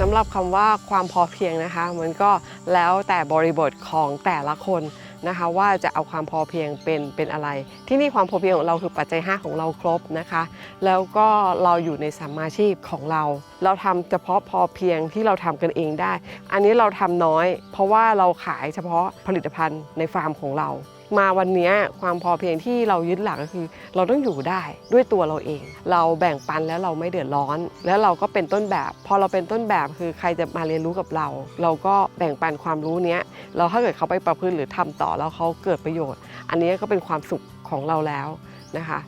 สำหรับคำว่าความพอเพียงนะคะมันก็แล้วแต่บริบทของแต่ละคนนะคะว่าจะเอาความพอเพียงเป็นอะไรที่นี่ความพอเพียงของเราคือปัจจัย5ของเราครบนะคะแล้วก็เราอยู่ในสัมมาชีพของเราทำเฉพาะพอเพียงที่เราทำกันเองได้อันนี้เราทำน้อยเพราะว่าเราขายเฉพาะผลิตภัณฑ์ในฟาร์มของเรามาวันนี้ความพอเพียงที่เรายึดหลักก็คือเราต้องอยู่ได้ด้วยตัวเราเองเราแบ่งปันแล้วเราไม่เดือดร้อนแล้วเราก็เป็นต้นแบบพอเราเป็นต้นแบบคือใครจะมาเรียนรู้กับเราเราก็แบ่งปันความรู้เนี้ยเราถ้าเกิดเขาไปประพฤติหรือทำต่อแล้วเขาเกิดประโยชน์อันนี้ก็เป็นความสุขของเราแล้วนะคะ